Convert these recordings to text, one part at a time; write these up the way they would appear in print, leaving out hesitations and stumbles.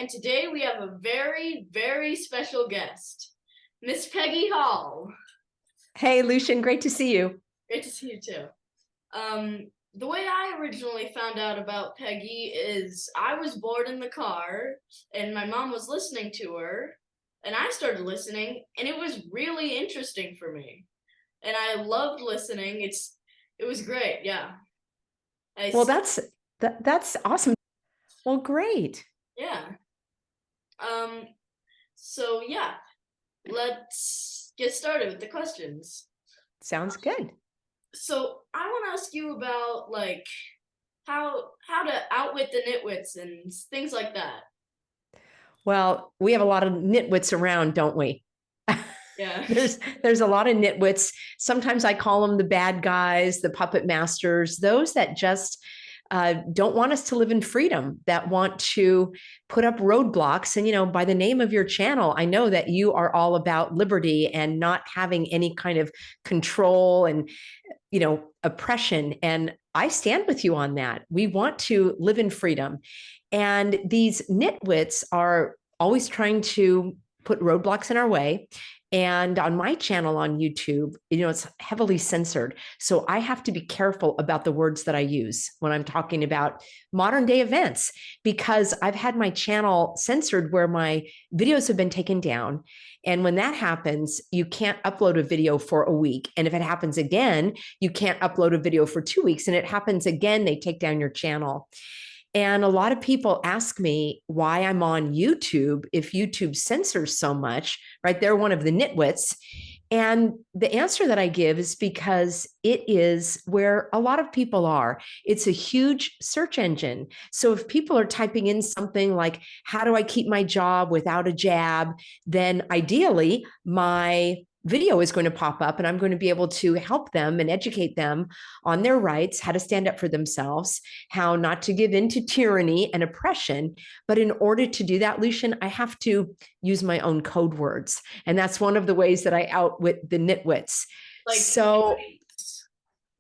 and today we have a very, very special guest, Miss Peggy Hall. Hey, Lucian, great to see you. Great to see you too. The way I originally found out about Peggy is I was bored in the car, and my mom was listening to her, and I started listening, and it was really interesting for me, and I loved listening. It was great, yeah. Well, that's awesome. Well, great. Yeah. Um, so yeah, let's get started with the questions. Sounds good. So I want to ask you about like how to outwit the nitwits and things like that. Well, we have a lot of nitwits around, don't we? Yeah. There's a lot of nitwits. Sometimes I call them the bad guys, the puppet masters, those that just don't want us to live in freedom, that want to put up roadblocks. And, by the name of your channel, I know that you are all about liberty and not having any kind of control and, oppression. And I stand with you on that. We want to live in freedom. And these nitwits are always trying to put roadblocks in our way. And on my channel on YouTube, it's heavily censored. So I have to be careful about the words that I use when I'm talking about modern day events, because I've had my channel censored where my videos have been taken down. And when that happens, you can't upload a video for a week. And if it happens again, you can't upload a video for 2 weeks. And it happens again, they take down your channel. And a lot of people ask me why I'm on YouTube if YouTube censors so much, right? They're one of the nitwits. And the answer that I give is because it is where a lot of people are. It's a huge search engine. So if people are typing in something like, how do I keep my job without a jab? Then ideally, my video is going to pop up and I'm going to be able to help them and educate them on their rights, how to stand up for themselves, how not to give in to tyranny and oppression. But in order to do that, Lucian, I have to use my own code words. And that's one of the ways that I outwit the nitwits. Like so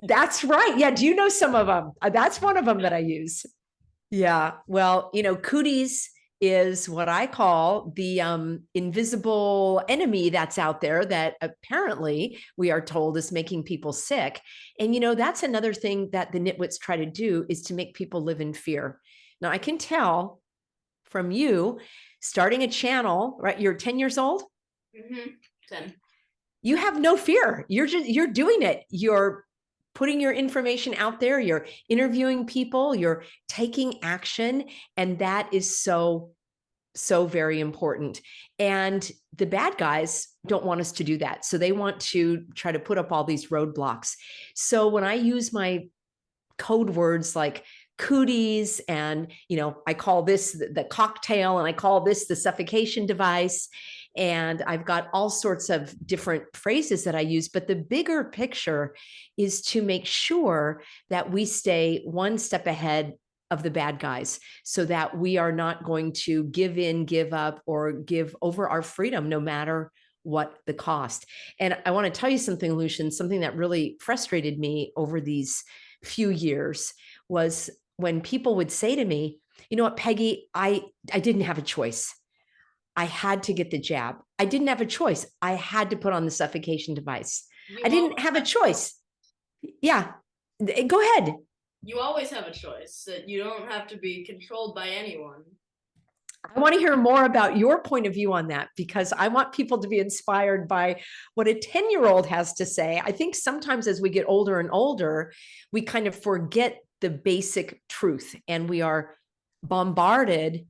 that's right. Yeah. Do you know some of them? That's one of them that I use. Yeah. Well, cooties is what I call the invisible enemy that's out there that apparently we are told is making people sick. And, that's another thing that the nitwits try to do is to make people live in fear. Now, I can tell from you starting a channel, right? You're 10 years old. Mm-hmm. 10. You have no fear. You're doing it. You're putting your information out there, you're interviewing people, you're taking action. And that is so very important. And the bad guys don't want us to do that. So they want to try to put up all these roadblocks. So when I use my code words like cooties and, I call this the cocktail and I call this the suffocation device. And I've got all sorts of different phrases that I use, but the bigger picture is to make sure that we stay one step ahead of the bad guys so that we are not going to give in, give up, or give over our freedom, no matter what the cost. And I want to tell you something, Lucian, something that really frustrated me over these few years was when people would say to me, you know what, Peggy, I didn't have a choice. I had to get the jab. I didn't have a choice. I had to put on the suffocation device. I didn't have a choice. Yeah. Go ahead. You always have a choice. That you don't have to be controlled by anyone. I want to hear more about your point of view on that, because I want people to be inspired by what a 10-year-old has to say. I think sometimes as we get older and older, we kind of forget the basic truth and we are bombarded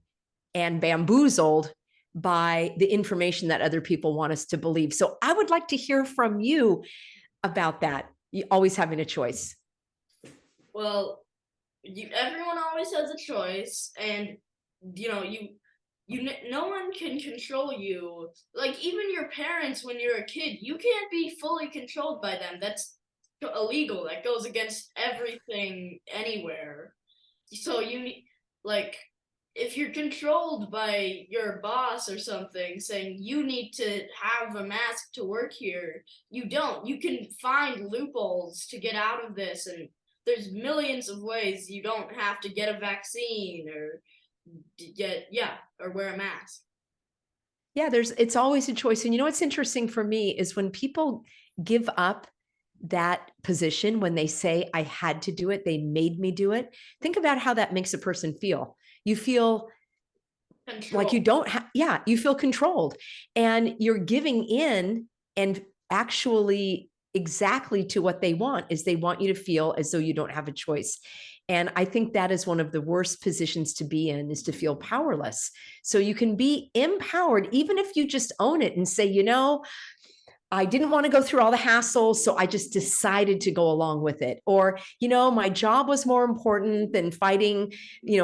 and bamboozled by the information that other people want us to believe. So I would like to hear from you about that. You always having a choice. Well, everyone always has a choice, and no one can control you. Like even your parents when you're a kid, you can't be fully controlled by them. That's illegal. That goes against everything anywhere. So you need, like, if you're controlled by your boss or something saying you need to have a mask to work here, you don't. You can find loopholes to get out of this, and there's millions of ways. You don't have to get a vaccine or or wear a mask. Yeah, it's always a choice. And you know what's interesting for me is when people give up that position, when they say, I had to do it, they made me do it. Think about how that makes a person feel. You feel like you don't have, yeah, you feel controlled and you're giving in, and actually exactly to what they want is they want you to feel as though you don't have a choice. And I think that is one of the worst positions to be in, is to feel powerless. So you can be empowered even if you just own it and say, I didn't want to go through all the hassles, so I just decided to go along with it. Or, my job was more important than fighting,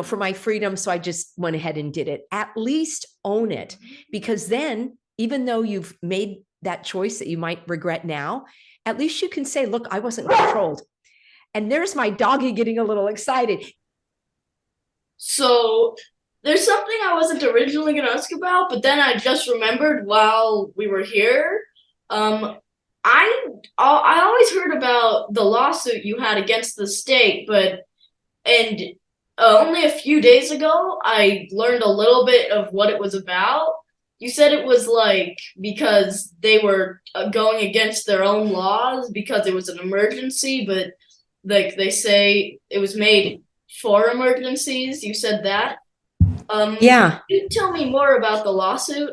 for my freedom, so I just went ahead and did it. At least own it, because then, even though you've made that choice that you might regret now, at least you can say, look, I wasn't controlled. And there's my doggy getting a little excited. So there's something I wasn't originally going to ask about, but then I just remembered while we were here. Um, I always heard about the lawsuit you had against the state, and only a few days ago I learned a little bit of what it was about. You said it was like because they were going against their own laws because it was an emergency, but like they say it was made for emergencies. You said that. Yeah. Can you tell me more about the lawsuit?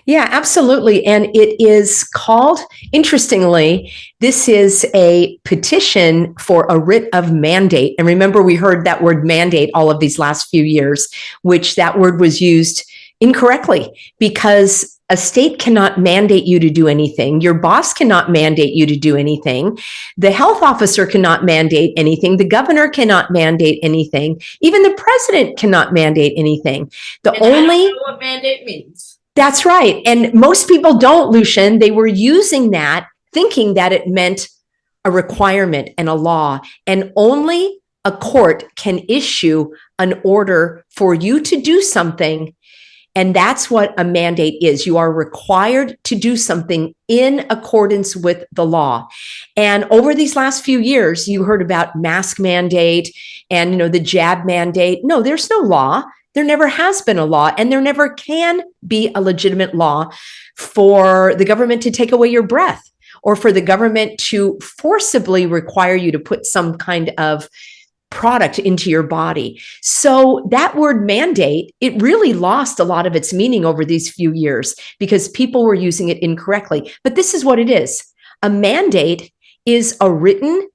Yeah, absolutely. And it is called, interestingly, this is a petition for a writ of mandate. And remember, we heard that word mandate all of these last few years, which that word was used incorrectly, because a state cannot mandate you to do anything. Your boss cannot mandate you to do anything. The health officer cannot mandate anything. The governor cannot mandate anything. Even the president cannot mandate anything. And I don't know what mandate means. That's right. And most people don't, Lucian. They were using that thinking that it meant a requirement and a law, and only a court can issue an order for you to do something. And that's what a mandate is. You are required to do something in accordance with the law. And over these last few years, you heard about mask mandate and, the jab mandate. No, there's no law. There never has been a law, and there never can be a legitimate law for the government to take away your breath, or for the government to forcibly require you to put some kind of product into your body. So that word mandate, it really lost a lot of its meaning over these few years because people were using it incorrectly. But this is what it is. A mandate is a written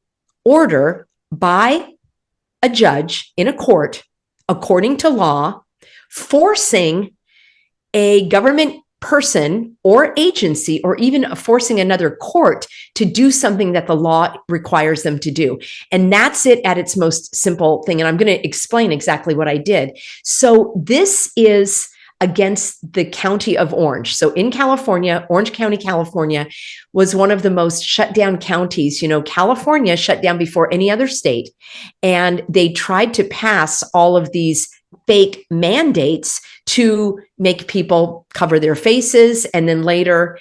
order by a judge in a court, according to law, forcing a government person or agency, or even forcing another court to do something that the law requires them to do. And that's it at its most simple thing. And I'm going to explain exactly what I did. So this is against the county of Orange. So in California, Orange County, California was one of the most shut down counties. California shut down before any other state. And they tried to pass all of these fake mandates to make people cover their faces, and then later,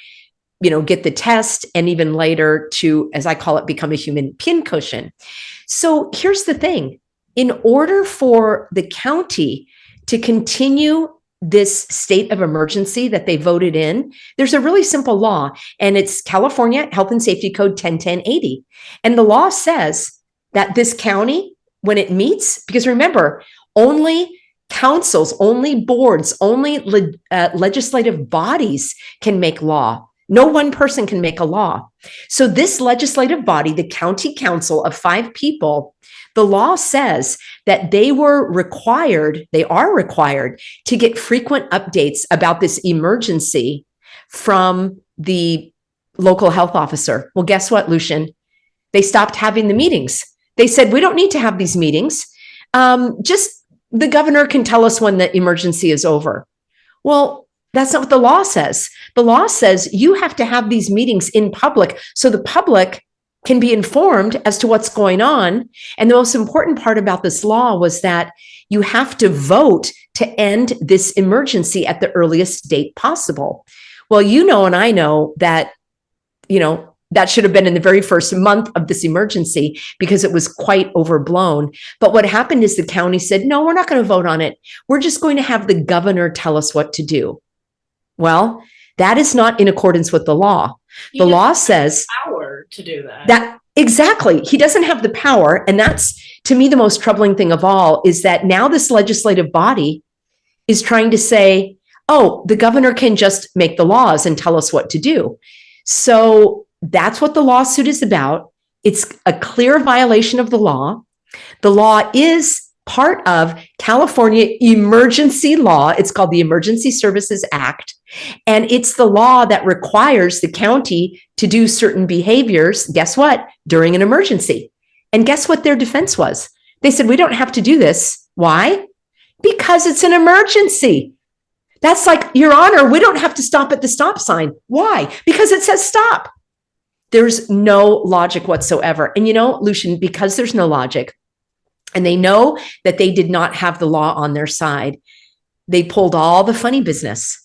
get the test, and even later to, as I call it, become a human pincushion. So here's the thing. In order for the county to continue this state of emergency that they voted in, there's a really simple law, and it's California Health and Safety Code 101080. And the law says that this county, when it meets, because remember, only councils, only boards, only legislative bodies can make law. No one person can make a law. So this legislative body, the county council of 5 people, the law says that they are required to get frequent updates about this emergency from the local health officer. Well, guess what, Lucian? They stopped having the meetings. They said, we don't need to have these meetings. Just the governor can tell us when the emergency is over. Well, that's not what the law says. The law says you have to have these meetings in public so the public can be informed as to what's going on. And the most important part about this law was that you have to vote to end this emergency at the earliest date possible. Well, and I know that, That should have been in the very first month of this emergency because it was quite overblown. But what happened is the county said, no, we're not going to vote on it. We're just going to have the governor tell us what to do. Well, that is not in accordance with the law. The law says power to do that. That exactly. He doesn't have the power. And that's, to me, the most troubling thing of all is that now this legislative body is trying to say, oh, the governor can just make the laws and tell us what to do. So that's what the lawsuit is about. It's a clear violation of the law. The law is part of California emergency law. It's called the Emergency Services Act. And it's the law that requires the county to do certain behaviors, guess what, during an emergency. And guess what their defense was? They said, we don't have to do this. Why? Because it's an emergency. That's like, Your Honor, we don't have to stop at the stop sign. Why? Because it says stop. There's no logic whatsoever. And you know, Lucian, because there's no logic, and they know that they did not have the law on their side, they pulled all the funny business.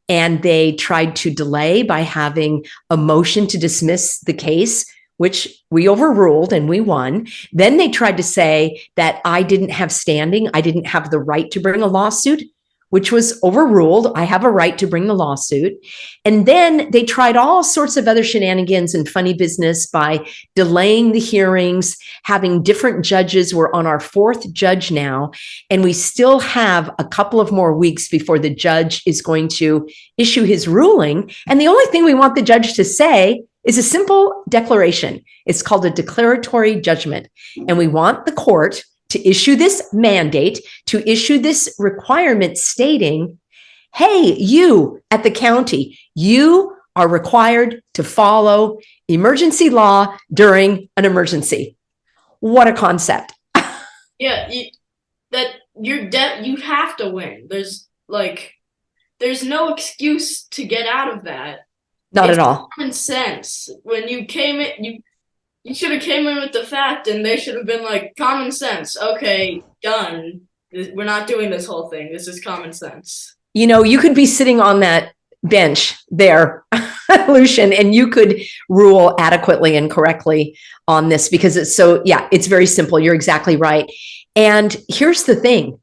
And they tried to delay by having a motion to dismiss the case, which we overruled and we won. Then they tried to say that I didn't have standing. I didn't have the right to bring a lawsuit, which was overruled. I have a right to bring the lawsuit. And then they tried all sorts of other shenanigans and funny business by delaying the hearings, having different judges. We're on our fourth judge now, and we still have a couple of more weeks before the judge is going to issue his ruling. And the only thing we want the judge to say is a simple declaration. It's called a declaratory judgment. And we want the court to issue this mandate, to issue this requirement stating, hey, you at the county, you are required to follow emergency law during an emergency. What a concept. Yeah, you have to win. There's no excuse to get out of that. Not at all. Common sense. When you came in, you should have came in with the fact, and they should have been like, common sense. Okay, done. We're not doing this whole thing. This is common sense. You know, you could be sitting on that bench there, Lucian, and you could rule adequately and correctly on this because it's very simple. You're exactly right. And here's the thing,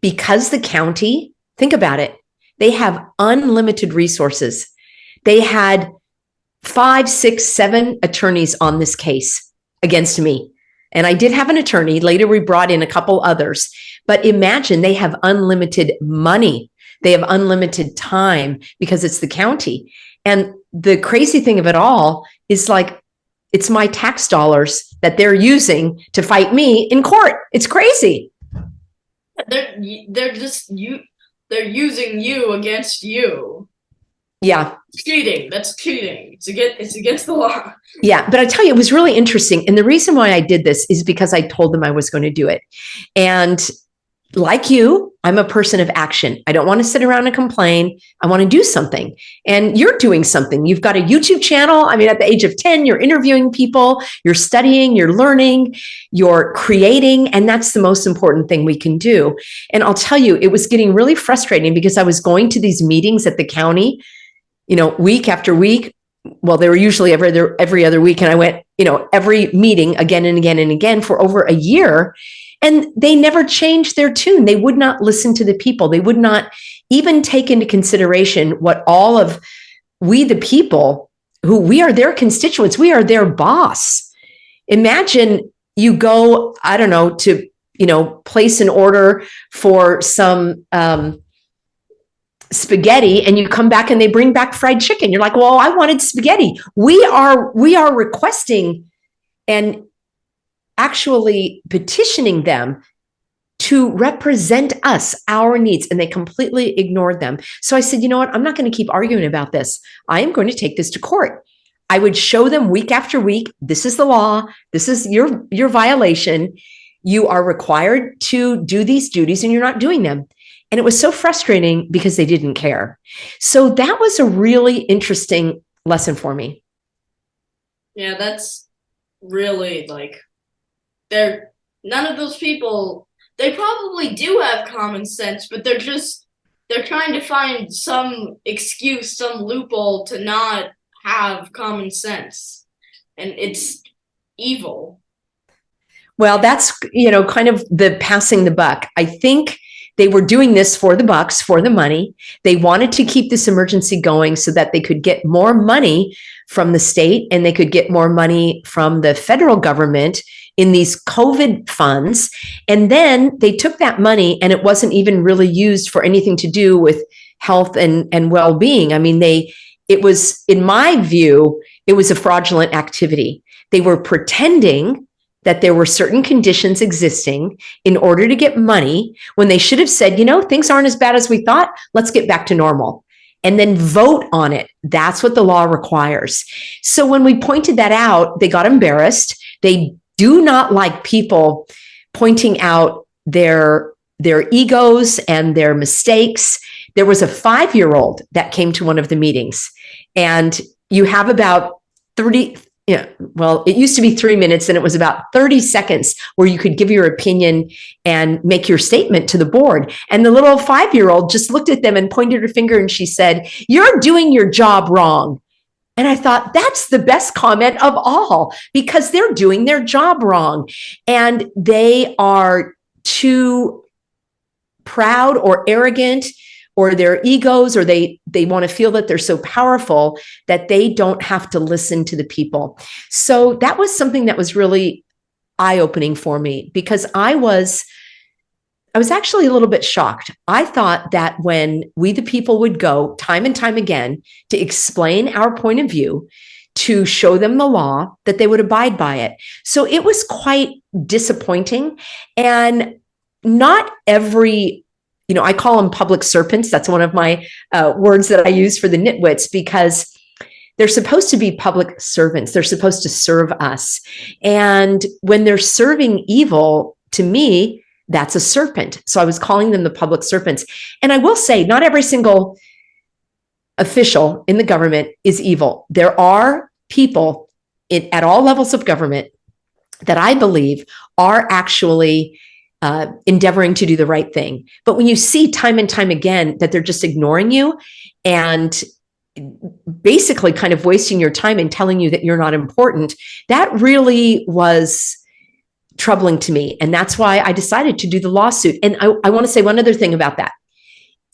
because the county, think about it, they have unlimited resources. They had 5, 6, 7 attorneys on this case against me. And I did have an attorney. Later, we brought in a couple others. But imagine they have unlimited money. They have unlimited time because it's the county. And the crazy thing of it all is like, it's my tax dollars that they're using to fight me in court. It's crazy. They're using you against you. Yeah. Cheating. That's cheating. It's against the law. Yeah. But I tell you, it was really interesting. And the reason why I did this is because I told them I was going to do it. And like you, I'm a person of action. I don't want to sit around and complain. I want to do something. And you're doing something. You've got a YouTube channel. I mean, at the age of 10, you're interviewing people, you're studying, you're learning, you're creating. And that's the most important thing we can do. And I'll tell you, it was getting really frustrating because I was going to these meetings at the county, week after week. Well, they were usually every other week. And I went, every meeting again and again and again for over a year. And they never changed their tune. They would not listen to the people. They would not even take into consideration what all of we, the people, who we are their constituents, we are their boss. Imagine you go, I don't know, to, place an order for some spaghetti, and you come back and they bring back fried chicken. You're like, well, I wanted spaghetti. We are requesting and actually petitioning them to represent us, our needs, and they completely ignored them. So I said, you know what? I'm not going to keep arguing about this. I am going to take this to court. I would show them week after week, this is the law. This is your violation. You are required to do these duties and you're not doing them. And it was so frustrating because they didn't care. So that was a really interesting lesson for me. Yeah, that's really none of those people, they probably do have common sense, but they're trying to find some excuse, some loophole to not have common sense. and it's evil. Well, that's, kind of the passing the buck. I think they were doing this for the bucks, for the money. They wanted to keep this emergency going so that they could get more money from the state and they could get more money from the federal government in these COVID funds. And then they took that money and it wasn't even really used for anything to do with health and well-being. I mean, it was, in my view, it was a fraudulent activity. They were pretending that there were certain conditions existing in order to get money when they should have said, things aren't as bad as we thought. Let's get back to normal and then vote on it. That's what the law requires. So when we pointed that out, they got embarrassed. They do not like people pointing out their egos and their mistakes. There was a 5-year-old that came to one of the meetings, and you have about 30, well, it used to be 3 minutes, and it was about 30 seconds where you could give your opinion and make your statement to the board. And the little 5-year-old just looked at them and pointed her finger, and she said, "You're doing your job wrong." And I thought, that's the best comment of all, because they're doing their job wrong. And they are too proud or arrogant, or their egos, or they want to feel that they're so powerful that they don't have to listen to the people. So that was something that was really eye-opening for me, because I was actually a little bit shocked. I thought that when we, the people, would go time and time again to explain our point of view, to show them the law, that they would abide by it. So it was quite disappointing. And not every, I call them public serpents. That's one of my words that I use for the nitwits, because they're supposed to be public servants. They're supposed to serve us. And when they're serving evil, to me, that's a serpent. So I was calling them the public serpents. And I will say, not every single official in the government is evil. There are people at all levels of government that I believe are actually endeavoring to do the right thing. But when you see time and time again that they're just ignoring you and basically kind of wasting your time and telling you that you're not important, that really was troubling to me. And that's why I decided to do the lawsuit. And I want to say one other thing about that.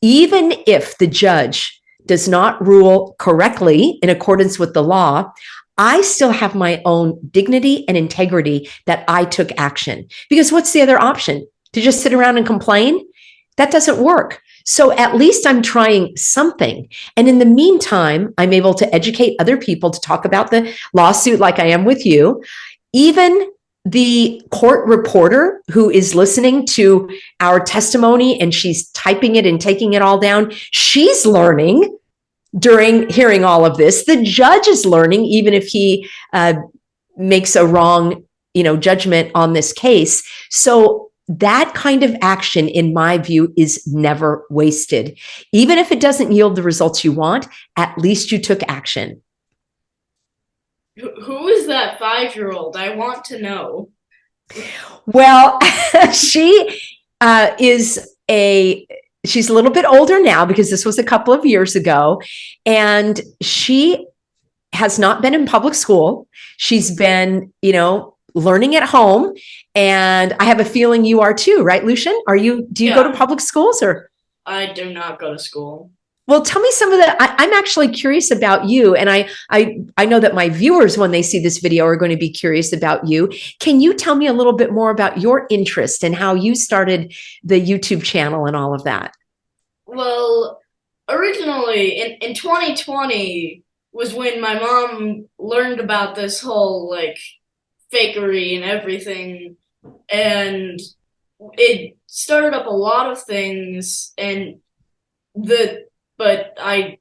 Even if the judge does not rule correctly in accordance with the law, I still have my own dignity and integrity that I took action. Because what's the other option? To just sit around and complain? That doesn't work. So at least I'm trying something. And in the meantime, I'm able to educate other people to talk about the lawsuit like I am with you. Even the court reporter who is listening to our testimony and she's typing it and taking it all down, she's learning during hearing all of this. The judge is learning, even if he makes a wrong, judgment on this case. So that kind of action, in my view, is never wasted. Even if it doesn't yield the results you want, at least you took action. Who is that 5-year-old? I want to know. Well, she she's a little bit older now, because this was a couple of years ago, and she has not been in public school. She's been, learning at home. And I have a feeling you are too, right, Lucian? Do you go to public schools, or? I do not go to school. Well, tell me some of the, I'm actually curious about you. And I know that my viewers, when they see this video, are going to be curious about you. Can you tell me a little bit more about your interest and how you started the YouTube channel and all of that? Well, originally in 2020 was when my mom learned about this whole fakery and everything. And it started up a lot of things, but I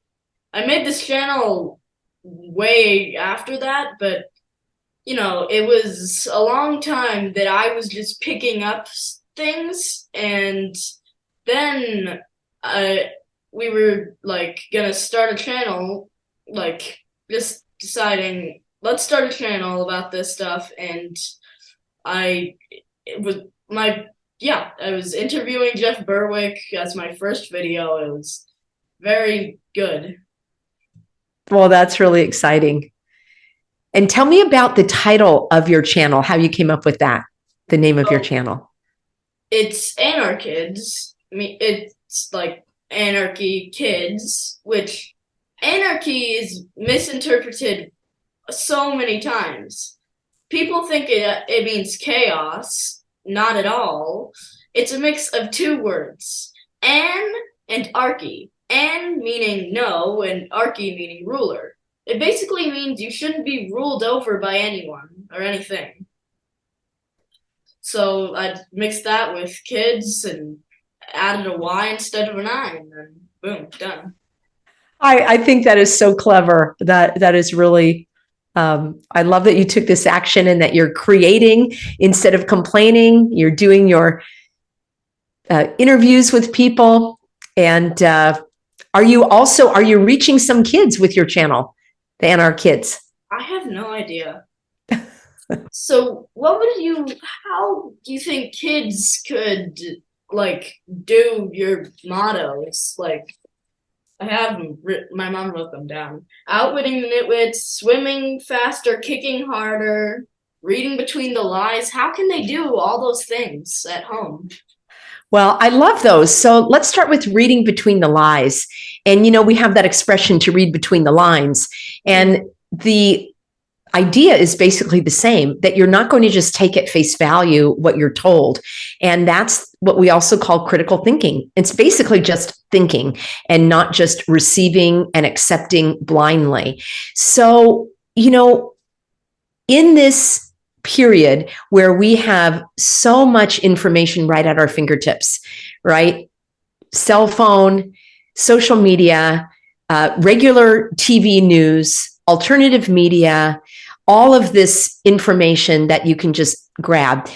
made this channel way after that, but it was a long time that I was just picking up things, and then we were gonna start a channel, just deciding, let's start a channel about this stuff. And I was interviewing Jeff Berwick as my first video. It was very good. Well, that's really exciting. And tell me about the title of your channel, how you came up with that, the name of your channel. It's Anarchids. I mean, it's like Anarchy Kids, which anarchy is misinterpreted so many times. People think it means chaos. Not at all. It's a mix of two words, an and archy. An meaning no, and archy meaning ruler. It basically means you shouldn't be ruled over by anyone or anything. So I mixed that with kids and added a Y instead of an I, and then boom, done. I think that is so clever. That is really, I love that you took this action and that you're creating instead of complaining. You're doing your interviews with people. And are you reaching some kids with your channel, the NR Kids? I have no idea. So how do you think kids could like do your mottos? Like I have them, my mom wrote them down. Outwitting the nitwits, swimming faster, kicking harder, reading between the lies. How can they do all those things at home? Well, I love those. So let's start with reading between the lies. And, we have that expression to read between the lines. And the idea is basically the same, that you're not going to just take at face value what you're told. And that's what we also call critical thinking. It's basically just thinking and not just receiving and accepting blindly. So, in this period where we have so much information right at our fingertips, right? Cell phone, social media, regular TV news, alternative media, all of this information that you can just grab.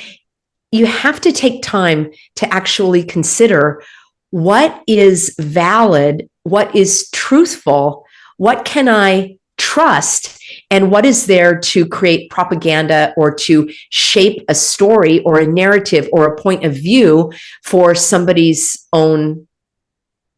You have to take time to actually consider what is valid, what is truthful, what can I trust, and what is there to create propaganda or to shape a story or a narrative or a point of view for somebody's own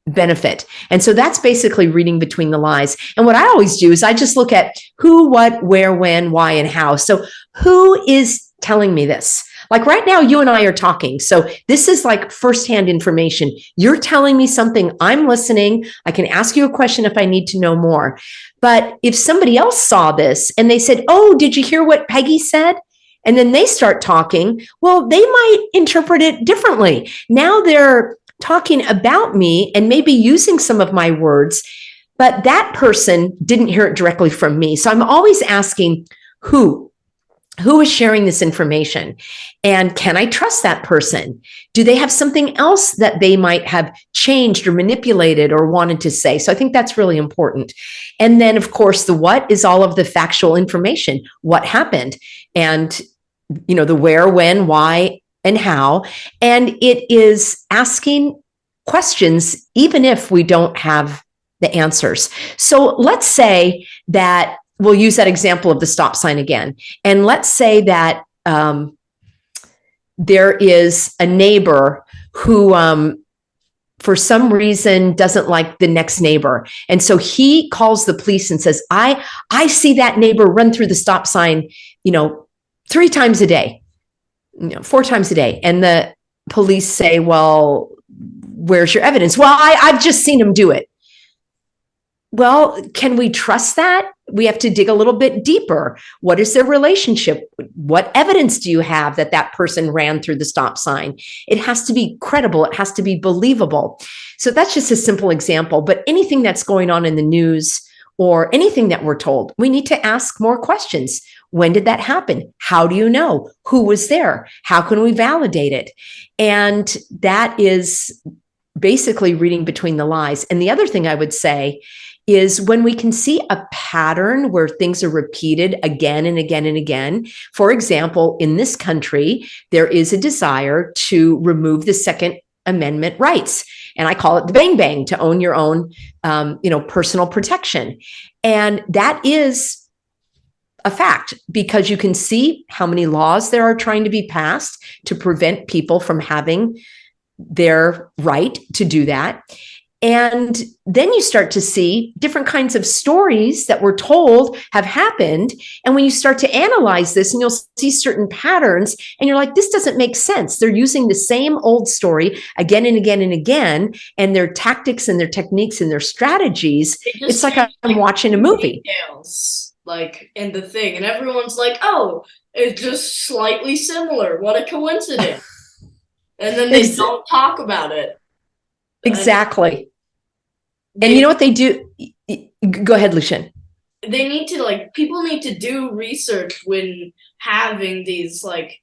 benefit. And so that's basically reading between the lies. And what I always do is I just look at who, what, where, when, why, and how. So who is telling me this? Like right now, you and I are talking. So this is like firsthand information. You're telling me something, I'm listening. I can ask you a question if I need to know more. But if somebody else saw this and they said, oh, did you hear what Peggy said? And then they start talking, well, they might interpret it differently. Now they're talking about me and maybe using some of my words, but that person didn't hear it directly from me. So I'm always asking who is sharing this information, and can I trust that person? Do they have something else that they might have changed or manipulated or wanted to say? So I think that's really important. And then of course, the what is all of the factual information, what happened, and the where, when, why, and how. And it is asking questions, even if we don't have the answers. So let's say that we'll use that example of the stop sign again. And let's say that there is a neighbor who, for some reason, doesn't like the next neighbor. And so he calls the police and says, I see that neighbor run through the stop sign, 3 times a day. 4 times a day. And the police say, well, where's your evidence? Well, I've just seen him do it. Well, can we trust that? We have to dig a little bit deeper. What is their relationship? What evidence do you have that that person ran through the stop sign? It has to be credible. It has to be believable. So that's just a simple example. But anything that's going on in the news or anything that we're told, we need to ask more questions. When did that happen? How do you know? Who was there? How can we validate it? And that is basically reading between the lies. And the other thing I would say is when we can see a pattern where things are repeated again and again and again. For example, in this country, there is a desire to remove the Second Amendment rights. And I call it the bang bang, to own your own, personal protection. And that is a fact, because you can see how many laws there are trying to be passed to prevent people from having their right to do that. And then you start to see different kinds of stories that we're told have happened. And when you start to analyze this, and you'll see certain patterns, and you're like, this doesn't make sense. They're using the same old story again and again and again, and their tactics and their techniques and their strategies. It's like I'm watching a movie. Details, like in the thing, and everyone's like, oh, it's just slightly similar. What a coincidence. And then they don't talk about it. Exactly. And you know what they do? Go ahead, Lucian. They need to, like, people need to do research when having these, like,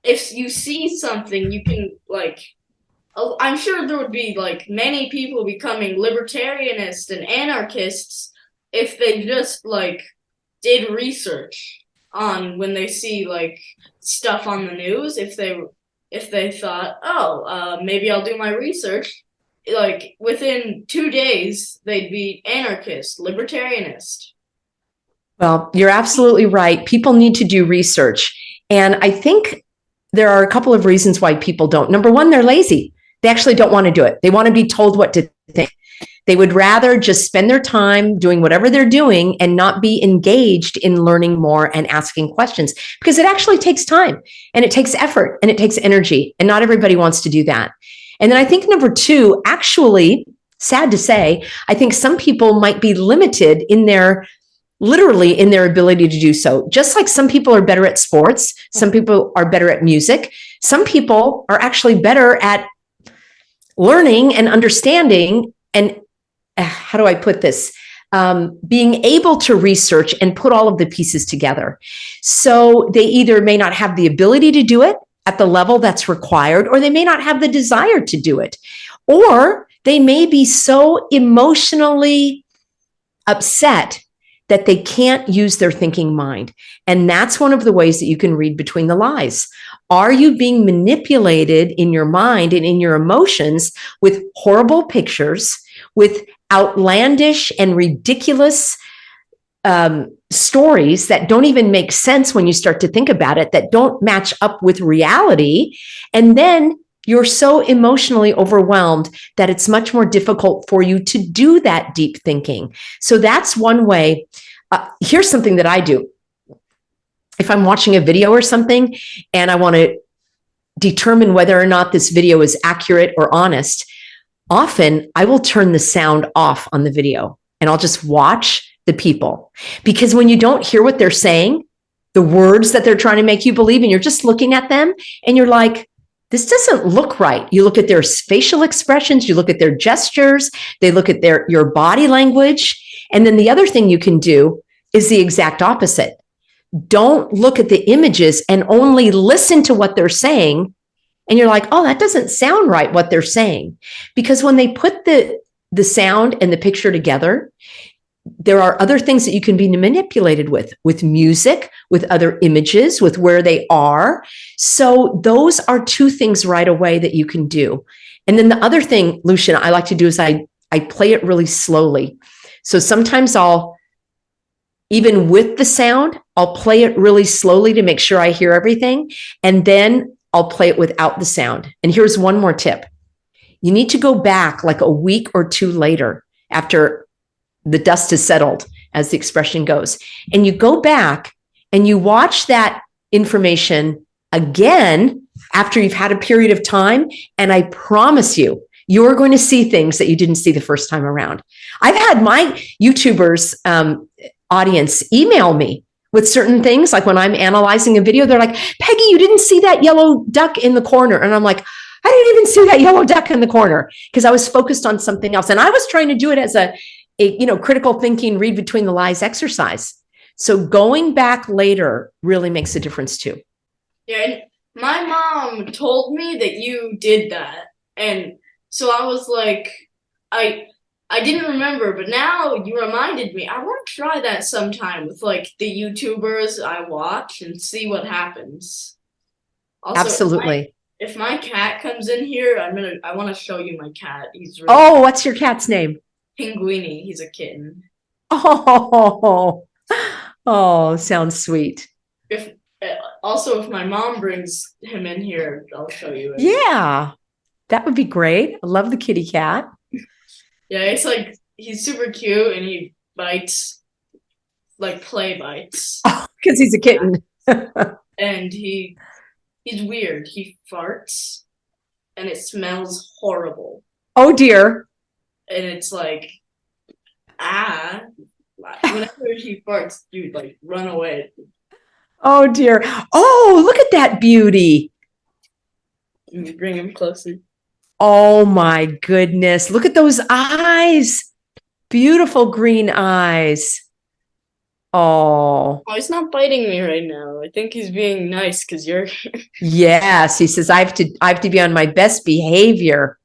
if you see something, you can, like, I'm sure there would be, like, many people becoming libertarianists and anarchists if they just, like, did research on when they see, like, stuff on the news. If they thought, oh, maybe I'll do my research, like within 2 days they'd be anarchist, libertarianist. Well, you're absolutely right. People need to do research. And I think there are a couple of reasons why people don't. Number one, they're lazy. They actually don't want to do it. They want to be told what to think. They would rather just spend their time doing whatever they're doing and not be engaged in learning more and asking questions, because it actually takes time and it takes effort and it takes energy. And not everybody wants to do that. And then I think number two, actually, sad to say, I think some people might be limited in their literally in their ability to do so. Just like some people are better at sports, some people are better at music, some people are actually better at learning and understanding and how do I put this? Being able to research and put all of the pieces together. So they either may not have the ability to do it at the level that's required, or they may not have the desire to do it, or they may be so emotionally upset that they can't use their thinking mind. And that's one of the ways that you can read between the lies. Are you being manipulated in your mind and in your emotions with horrible pictures, with outlandish and ridiculous stories that don't even make sense when you start to think about it, that don't match up with reality? And then you're so emotionally overwhelmed that it's much more difficult for you to do that deep thinking. So that's one way. Here's something that I do. If I'm watching a video or something and I want to determine whether or not this video is accurate or honest, often I will turn the sound off on the video and I'll just watch the people. Because when you don't hear what they're saying, the words that they're trying to make you believe, and you're just looking at them and you're like, this doesn't look right. You look at their facial expressions, you look at their gestures, they look at your body language. And then the other thing you can do is the exact opposite. Don't look at the images and only listen to what they're saying. And you're like, oh, that doesn't sound right, what they're saying. Because when they put the sound and the picture together, there are other things that you can be manipulated with music, with other images, with where they are. So those are two things right away that you can do. And then the other thing, Lucian, I like to do is I play it really slowly. So sometimes even with the sound, I'll play it really slowly to make sure I hear everything. And then I'll play it without the sound. And here's one more tip. You need to go back like a week or two later after the dust has settled, as the expression goes. And you go back and you watch that information again after you've had a period of time. And I promise you, you're going to see things that you didn't see the first time around. I've had my YouTubers audience email me with certain things. Like when I'm analyzing a video, they're like, Peggy, you didn't see that yellow duck in the corner. And I'm like, I didn't even see that yellow duck in the corner because I was focused on something else. And I was trying to do it as a critical thinking, read between the lies exercise. So going back later really makes a difference too. Yeah, and my mom told me that you did that. And so I was like, I didn't remember, but now you reminded me. I want to try that sometime with like the YouTubers I watch and see what happens. Also, absolutely. If my cat comes in here, I want to show you my cat. He's really what's your cat's name? Pinguini. He's a kitten. Oh, sounds sweet. If my mom brings him in here, I'll show you. Yeah, that would be great. I love the kitty cat. Yeah, it's like he's super cute and he bites like play bites. Because he's a kitten. And he's weird. He farts and it smells horrible. Oh dear. And it's like ah whenever he farts, dude, like run away. Oh dear. Oh, look at that beauty. Let me bring him closer. Oh my goodness. Look at those eyes. Beautiful green eyes. Oh, Oh, he's not biting me right now. I think he's being nice because you're yes. He says, I have to be on my best behavior.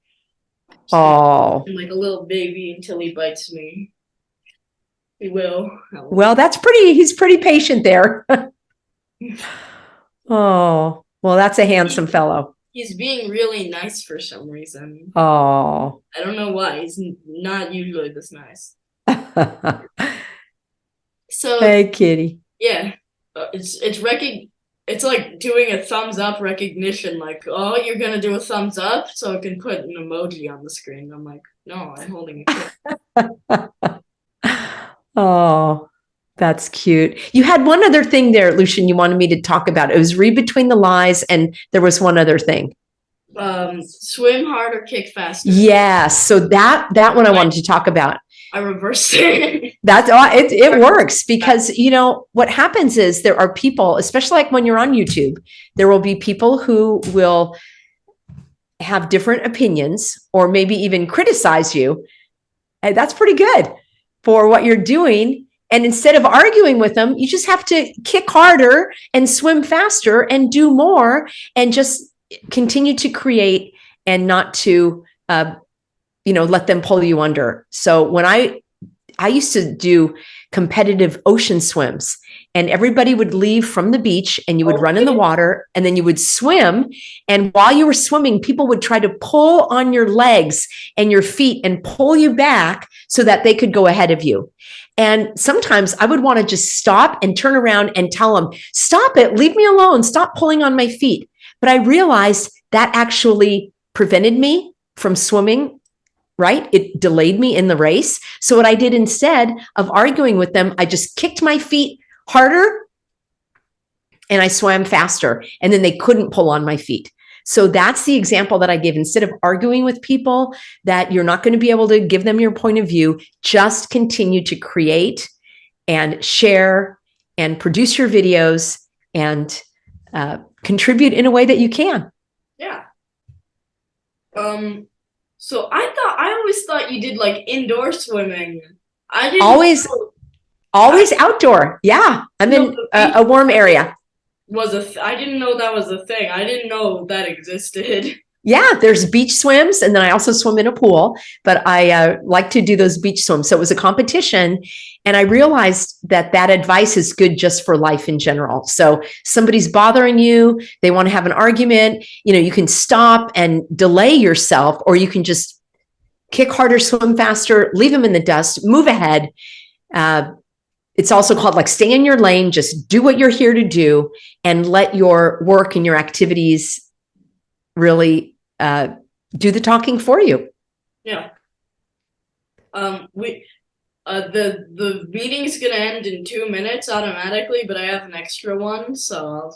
Oh, like a little baby until he bites me. He will. well, he's pretty patient there. Oh, well, that's a handsome fellow. He's being really nice for some reason. Oh. I don't know why. He's not usually this nice. So Hey, kitty. yeah, it's like doing a thumbs up recognition. Like, oh, you're gonna do a thumbs up, so it can put an emoji on the screen. I'm like, no, I'm holding a kid. Oh, that's cute. You had one other thing there, Lucian, you wanted me to talk about. It was read between the lies, and there was one other thing. Swim harder, kick faster. Yes. So that one I wanted to talk about. I reversed it. That's it works because what happens is there are people, especially like when you're on YouTube, there will be people who will have different opinions or maybe even criticize you. And that's pretty good for what you're doing. And instead of arguing with them, you just have to kick harder and swim faster and do more and just continue to create and not to let them pull you under. So when I used to do competitive ocean swims, and everybody would leave from the beach and you would run in the water and then you would swim. And while you were swimming, people would try to pull on your legs and your feet and pull you back so that they could go ahead of you. And sometimes I would want to just stop and turn around and tell them, stop it, leave me alone, stop pulling on my feet. But I realized that actually prevented me from swimming, right? It delayed me in the race. So what I did instead of arguing with them, I just kicked my feet harder and I swam faster, and then they couldn't pull on my feet. So that's the example that I give. Instead of arguing with people that you're not going to be able to give them your point of view, just continue to create and share and produce your videos and contribute in a way that you can. Yeah. So I always thought you did like indoor swimming. I didn't always outdoor. Yeah, I'm in a warm area. I didn't know that was a thing. I didn't know that existed. Yeah, there's beach swims, and then I also swim in a pool, but I like to do those beach swims. So it was a competition, and I realized that advice is good just for life in general. So somebody's bothering you, they want to have an argument, you can stop and delay yourself, or you can just kick harder, swim faster, leave them in the dust, move ahead. It's also called like stay in your lane, just do what you're here to do and let your work and your activities really do the talking for you. Yeah. The meeting's gonna end in 2 minutes automatically, but I have an extra one, so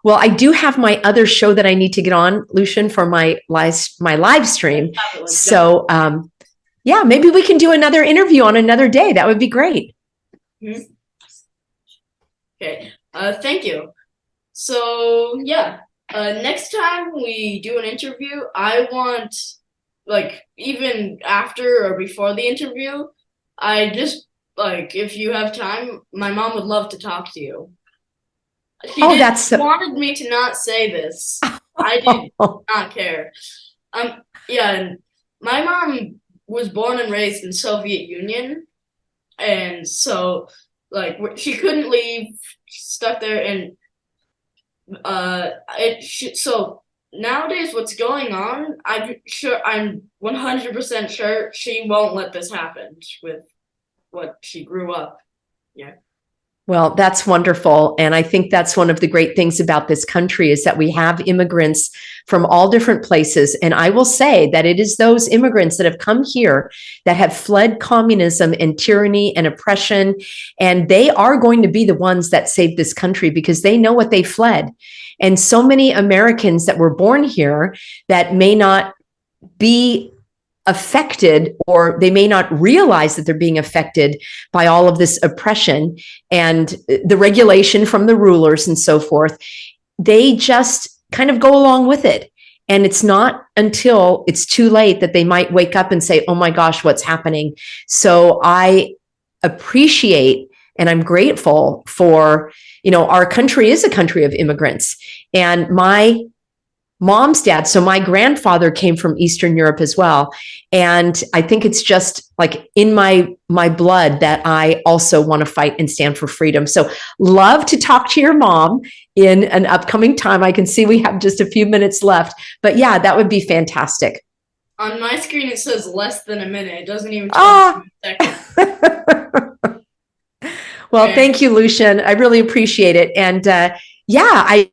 Well, I do have my other show that I need to get on, Lucian, for my live stream. So yeah, maybe we can do another interview on another day. That would be great. Mm-hmm. Okay. Thank you. So yeah. Next time we do an interview, I want, like, even after or before the interview, I just, like, if you have time, my mom would love to talk to you. She wanted me to not say this. I did not care. Yeah, and my mom was born and raised in Soviet Union, and so, like, she couldn't leave, stuck there, and so nowadays what's going on, I'm 100% sure she won't let this happen with what she grew up. Yeah. Well, that's wonderful. And I think that's one of the great things about this country is that we have immigrants from all different places. And I will say that it is those immigrants that have come here that have fled communism and tyranny and oppression. And they are going to be the ones that save this country because they know what they fled. And so many Americans that were born here that may not be affected, or they may not realize that they're being affected by all of this oppression and the regulation from the rulers and so forth. They just kind of go along with it. And it's not until it's too late that they might wake up and say, oh my gosh, what's happening? So I appreciate and I'm grateful for, our country is a country of immigrants. And my mom's dad, so my grandfather came from Eastern Europe as well. And I think it's just like in my blood that I also want to fight and stand for freedom. So love to talk to your mom in an upcoming time. I can see we have just a few minutes left, but yeah, that would be fantastic. On my screen, it says less than a minute. It doesn't even tell me a second. Well, Okay. thank you, Lucian. I really appreciate it. And yeah,